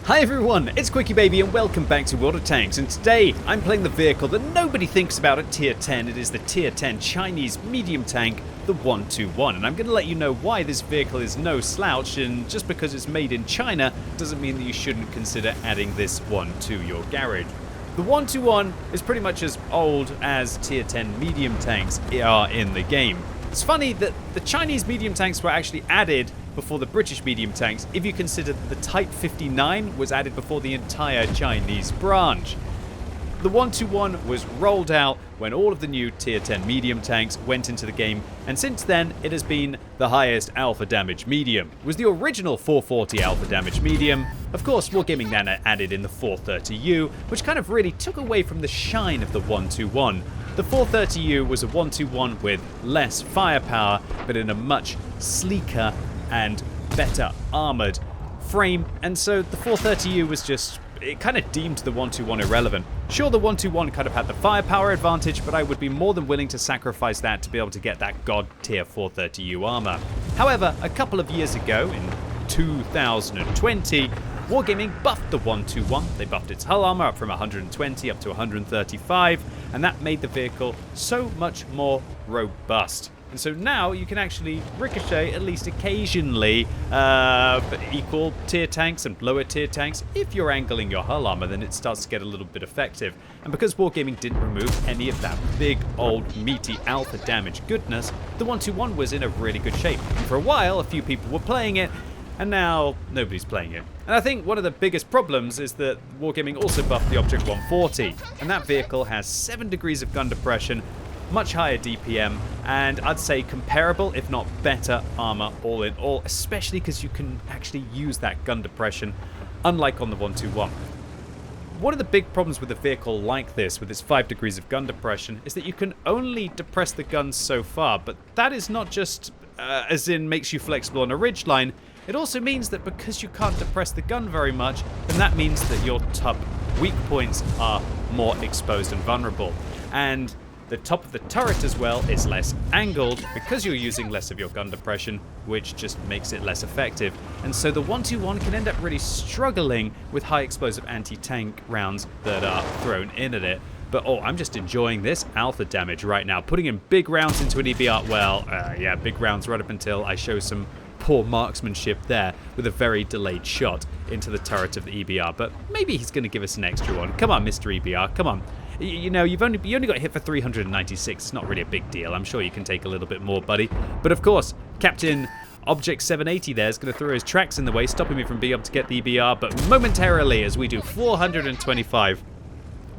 Hi everyone, it's QuickyBaby and welcome back to World of Tanks, and today I'm playing the vehicle that nobody thinks about at tier 10. It is the tier 10 Chinese medium tank, the 121, and I'm going to let you know why this vehicle is no slouch, and just because it's made in China doesn't mean that you shouldn't consider adding this one to your garage. The 121 is pretty much as old as tier 10 medium tanks are in the game. It's funny that the Chinese medium tanks were actually added before the British medium tanks, if you consider that the Type 59 was added before the entire Chinese branch. The 121 was rolled out when all of the new tier 10 medium tanks went into the game, and since then it has been the highest alpha damage medium. It was the original 440 alpha damage medium. Of course, Wargaming then added in the 430U, which kind of really took away from the shine of the 121. The 430U was a 121 with less firepower, but in a much sleeker and better armoured frame, and so the 430U was just, it kind of deemed the 121 irrelevant. Sure, the 121 kind of had the firepower advantage, but I would be more than willing to sacrifice that to be able to get that god tier 430U armour. However, a couple of years ago, in 2020, Wargaming buffed the 121. They buffed its hull armor up from 120 up to 135, and that made the vehicle so much more robust. And so now you can actually ricochet, at least occasionally, equal tier tanks and lower tier tanks. If you're angling your hull armor, then it starts to get a little bit effective. And because Wargaming didn't remove any of that big, old, meaty alpha damage goodness, the 121 was in a really good shape. And for a while, a few people were playing it, and now nobody's playing it. And I think one of the biggest problems is that Wargaming also buffed the Object 140, and that vehicle has 7 degrees of gun depression, much higher DPM, and I'd say comparable, if not better, armor all in all, especially because you can actually use that gun depression, unlike on the 121. One of the big problems with a vehicle like this, with its 5 degrees of gun depression, is that you can only depress the guns so far, but that is not just as in makes you flexible on a ridgeline. It also means that because you can't depress the gun very much, then that means that your top weak points are more exposed and vulnerable. And the top of the turret as well is less angled because you're using less of your gun depression, which just makes it less effective. And so the 121 can end up really struggling with high explosive anti-tank rounds that are thrown in at it. But oh, I'm just enjoying this alpha damage right now. Putting in big rounds into an EBR, well, yeah, big rounds right up until I show some poor marksmanship there with a very delayed shot into the turret of the EBR. But maybe he's going to give us an extra one. Come on, Mr. EBR, come on. You know, you only got hit for 396. It's not really a big deal. I'm sure you can take a little bit more, buddy. But of course, Captain Object 780 there is going to throw his tracks in the way, stopping me from being able to get the EBR. But momentarily, as we do 425.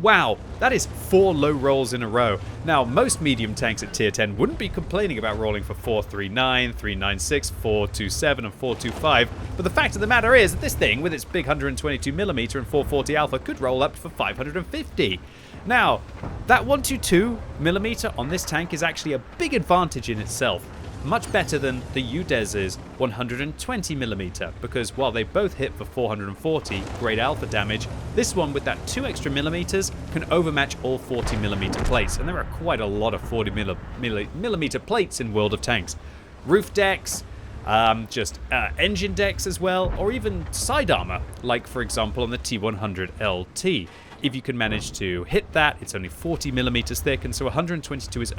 Wow, that is 4 low rolls in a row. Now, most medium tanks at tier 10 wouldn't be complaining about rolling for 439, 396, 427, and 425, but the fact of the matter is that this thing, with its big 122mm and 440 alpha, could roll up for 550. Now, that 122mm on this tank is actually a big advantage in itself. Much better than the UDES's 120mm, because while they both hit for 440 great alpha damage, this one with that 2 extra millimeters can overmatch all 40mm plates, and there are quite a lot of 40mm plates in World of Tanks. Roof decks, engine decks as well, or even side armor, like for example on the T100 LT. If you can manage to hit that, it's only 40mm thick, and so 122 is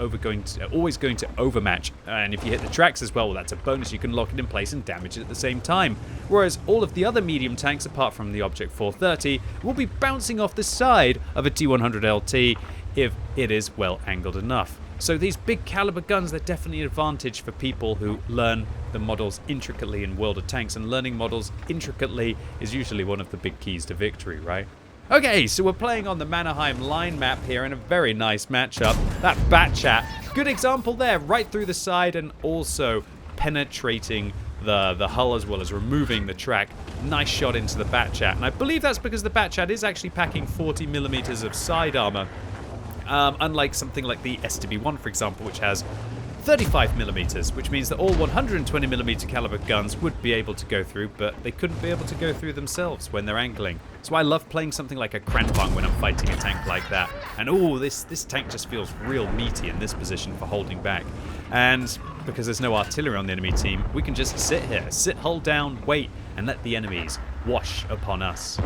always going to overmatch. And if you hit the tracks as well, that's a bonus. You can lock it in place and damage it at the same time. Whereas all of the other medium tanks, apart from the Object 430, will be bouncing off the side of a T100 LT if it is well angled enough. So these big caliber guns, they're definitely an advantage for people who learn the models intricately in World of Tanks, and learning models intricately is usually one of the big keys to victory, right? Okay, so we're playing on the Mannerheim line map here in a very nice matchup. That bat chat, good example there, right through the side and also penetrating the hull as well as removing the track. Nice shot into the bat chat, and I believe that's because the bat chat is actually packing 40mm of side armor, unlike something like the STB-1, for example, which has 35mm, which means that all 120mm caliber guns would be able to go through, but they couldn't be able to go through themselves when they're angling. So I love playing something like a Kranpang when I'm fighting a tank like that. And oh, this tank just feels real meaty in this position for holding back. And because there's no artillery on the enemy team, we can just sit here, hold down, wait, and let the enemies wash upon us.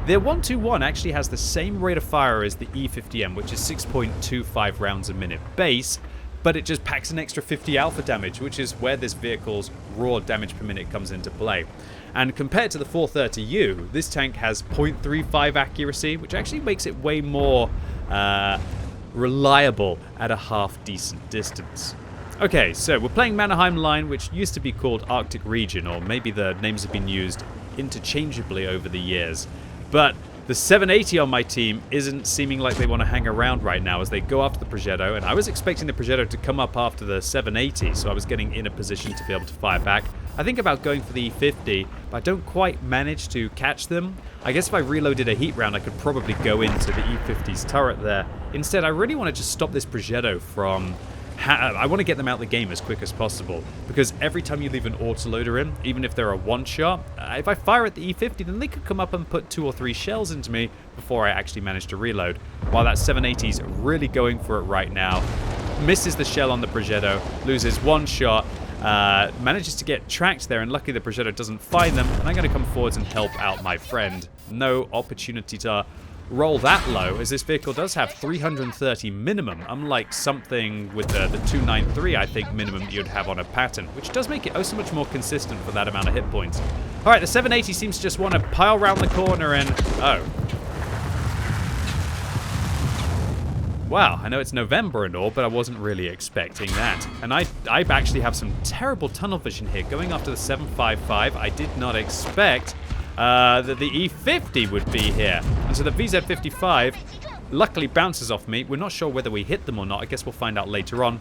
The 121 actually has the same rate of fire as the E50M, which is 6.25 rounds a minute base, but it just packs an extra 50 alpha damage, which is where this vehicle's raw damage per minute comes into play. And compared to the 430U, this tank has 0.35 accuracy, which actually makes it way more reliable at a half-decent distance. Okay, so we're playing Mannerheim Line, which used to be called Arctic Region, or maybe the names have been used interchangeably over the years. But the 780 on my team isn't seeming like they want to hang around right now as they go after the Progetto, and I was expecting the Progetto to come up after the 780, so I was getting in a position to be able to fire back. I think about going for the E50, but I don't quite manage to catch them. I guess if I reloaded a heat round, I could probably go into the E50's turret there. Instead, I really want to just stop this Progetto from... I want to get them out of the game as quick as possible, because every time you leave an autoloader in, even if they're a one-shot, if I fire at the E50, then they could come up and put 2 or 3 shells into me before I actually manage to reload. While that 780's really going for it right now, misses the shell on the Progetto, loses 1 shot, manages to get tracked there, and luckily the Progetto doesn't find them, and I'm going to come forwards and help out my friend. No opportunity to roll that low, as this vehicle does have 330 minimum, unlike something with the 293, I think, minimum you'd have on a pattern, which does make it oh so much more consistent for that amount of hit points. Alright, the 780 seems to just want to pile round the corner and... oh. Wow, I know it's November and all, but I wasn't really expecting that. And I actually have some terrible tunnel vision here. Going after the 755, I did not expect that the E50 would be here. And so the VZ55 luckily bounces off me. We're not sure whether we hit them or not. I guess we'll find out later on.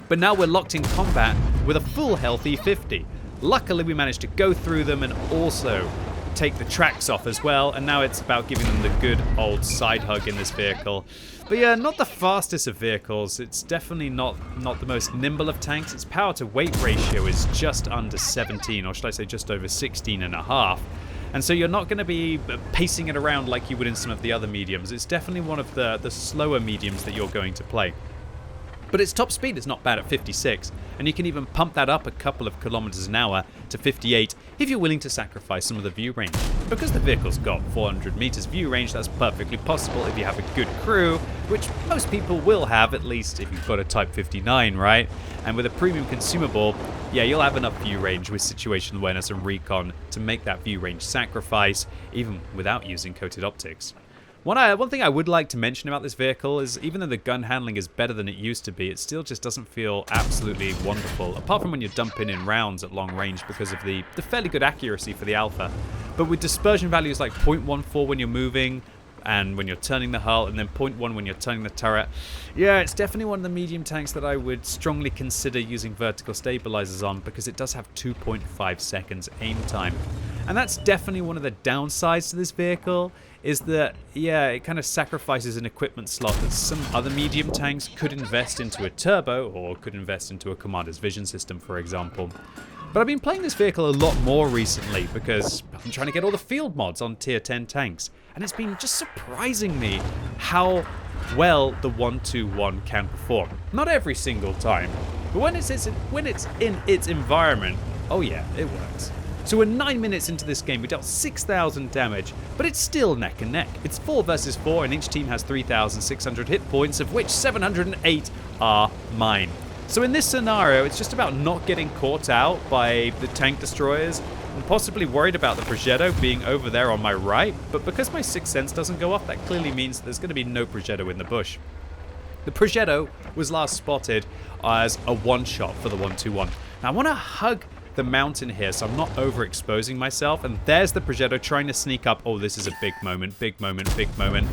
But now we're locked in combat with a full health E50. Luckily we managed to go through them and also take the tracks off as well. And now it's about giving them the good old side hug in this vehicle. But yeah, not the fastest of vehicles. It's definitely not the most nimble of tanks. Its power to weight ratio is just under 17, or should I say just over 16.5. And so you're not going to be pacing it around like you would in some of the other mediums. It's definitely one of the slower mediums that you're going to play. But its top speed is not bad at 56, and you can even pump that up a couple of kilometers an hour to 58 if you're willing to sacrifice some of the view range. Because the vehicle's got 400 meters view range, that's perfectly possible if you have a good crew, which most people will have, at least if you've got a Type 59, right? And with a premium consumable, yeah, you'll have enough view range with situational awareness and recon to make that view range sacrifice, even without using coated optics. One thing I would like to mention about this vehicle is even though the gun handling is better than it used to be, it still just doesn't feel absolutely wonderful, apart from when you're dumping in rounds at long range because of the fairly good accuracy for the Alpha. But with dispersion values like 0.14 when you're moving, and when you're turning the hull, and then 0.1 when you're turning the turret. Yeah, it's definitely one of the medium tanks that I would strongly consider using vertical stabilizers on, because it does have 2.5 seconds aim time. And that's definitely one of the downsides to this vehicle, is that, yeah, it kind of sacrifices an equipment slot that some other medium tanks could invest into a turbo, or could invest into a commander's vision system, for example. But I've been playing this vehicle a lot more recently because I'm trying to get all the field mods on tier 10 tanks. And it's been just surprising me how well the 121 can perform. Not every single time, but when it's in its environment, oh yeah, it works. So we're 9 minutes into this game, we dealt 6,000 damage, but it's still neck and neck. It's 4 versus 4 and each team has 3,600 hit points, of which 708 are mine. So in this scenario, it's just about not getting caught out by the tank destroyers. I'm possibly worried about the Progetto being over there on my right, but because my sixth sense doesn't go off, that clearly means that there's going to be no Progetto in the bush. The Progetto was last spotted as a one-shot for the 121. Now I want to hug the mountain here so I'm not overexposing myself, and there's the Progetto trying to sneak up. Oh, this is a big moment, big moment, big moment.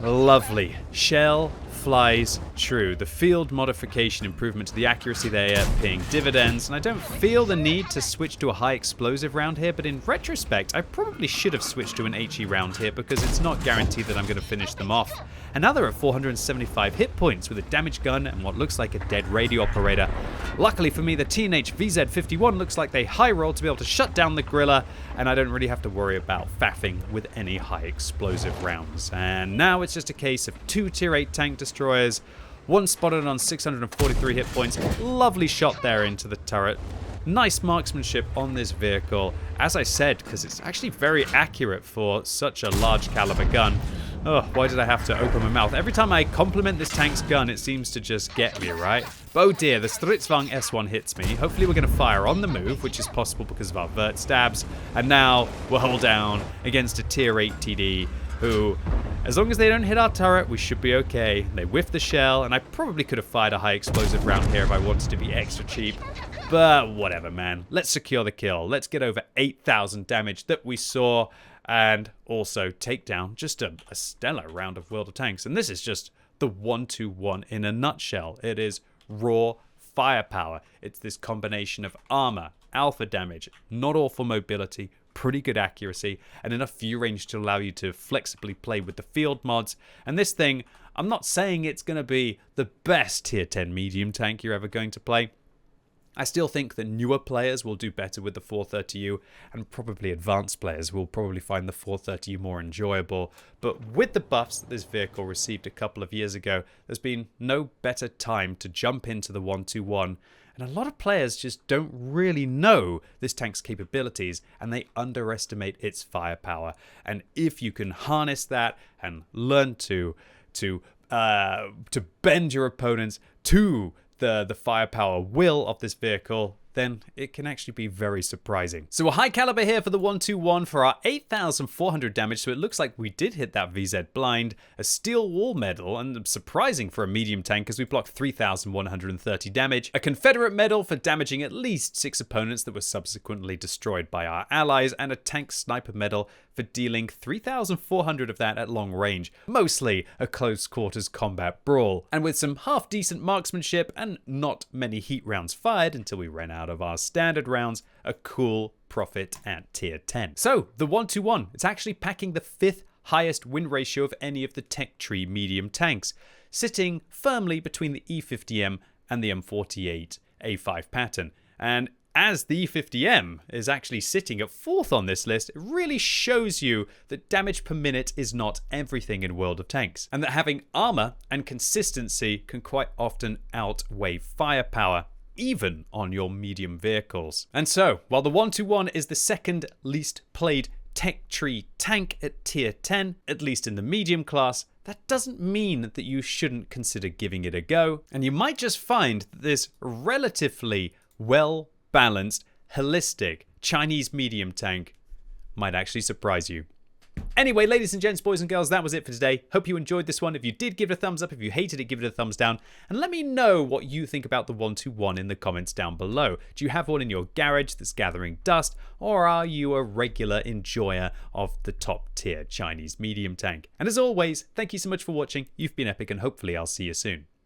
Lovely. Shell flies true. The field modification improvement to the accuracy there paying dividends, and I don't feel the need to switch to a high explosive round here, but in retrospect I probably should have switched to an HE round here because it's not guaranteed that I'm going to finish them off. And now they're at 475 hit points with a damaged gun and what looks like a dead radio operator. Luckily for me, the TNH VZ51 looks like they high roll to be able to shut down the Gorilla, and I don't really have to worry about faffing with any high explosive rounds. And now it's just a case of 2 tier 8 tank destroyers, one spotted on 643 hit points. Lovely shot there into the turret. Nice marksmanship on this vehicle, as I said, because it's actually very accurate for such a large caliber gun. Oh, why did I have to open my mouth? Every time I compliment this tank's gun, it seems to just get me, right? But oh dear, the Stritzwang S1 hits me. Hopefully we're going to fire on the move, which is possible because of our vert stabs. And now we're hull down against a tier 8 TD, who, as long as they don't hit our turret, we should be okay. They whiffed the shell, and I probably could have fired a high explosive round here if I wanted to be extra cheap. But whatever, man. Let's secure the kill. Let's get over 8,000 damage that we saw, and also take down just a stellar round of World of Tanks. And this is just the 1-2-1 in a nutshell. It is raw firepower. It's this combination of armor, alpha damage, not awful mobility, pretty good accuracy, and enough view range to allow you to flexibly play with the field mods. And this thing, I'm not saying it's going to be the best tier 10 medium tank you're ever going to play. I still think that newer players will do better with the 430U, and probably advanced players will probably find the 430U more enjoyable. But with the buffs that this vehicle received a couple of years ago, there's been no better time to jump into the 1-2-1. And a lot of players just don't really know this tank's capabilities, and they underestimate its firepower. And if you can harness that and learn to bend your opponents to the firepower will of this vehicle, then it can actually be very surprising. So a high caliber here for the 1-2-1 for our 8,400 damage, so it looks like we did hit that VZ blind. A steel wall medal, and surprising for a medium tank as we blocked 3,130 damage. A Confederate medal for damaging at least 6 opponents that were subsequently destroyed by our allies, and a tank sniper medal for dealing 3,400 of that at long range. Mostly a close quarters combat brawl. And with some half decent marksmanship and not many heat rounds fired until we ran out of our standard rounds, a cool profit at tier 10. So the 1-2-1, it's actually packing the 5th highest win ratio of any of the tech tree medium tanks, sitting firmly between the E50M and the M48 A5 pattern. And as the E50M is actually sitting at 4th on this list, it really shows you that damage per minute is not everything in World of Tanks, and that having armor and consistency can quite often outweigh firepower, even on your medium vehicles. And so, while the 1-2-1 is the second least played tech tree tank at tier 10, at least in the medium class, that doesn't mean that you shouldn't consider giving it a go. And you might just find that this relatively well-balanced, holistic Chinese medium tank might actually surprise you. Anyway, ladies and gents, boys and girls, that was it for today. Hope you enjoyed this one. If you did, give it a thumbs up. If you hated it, give it a thumbs down. And let me know what you think about the 1-2-1 in the comments down below. Do you have one in your garage that's gathering dust? Or are you a regular enjoyer of the top tier Chinese medium tank? And as always, thank you so much for watching. You've been epic, and hopefully I'll see you soon.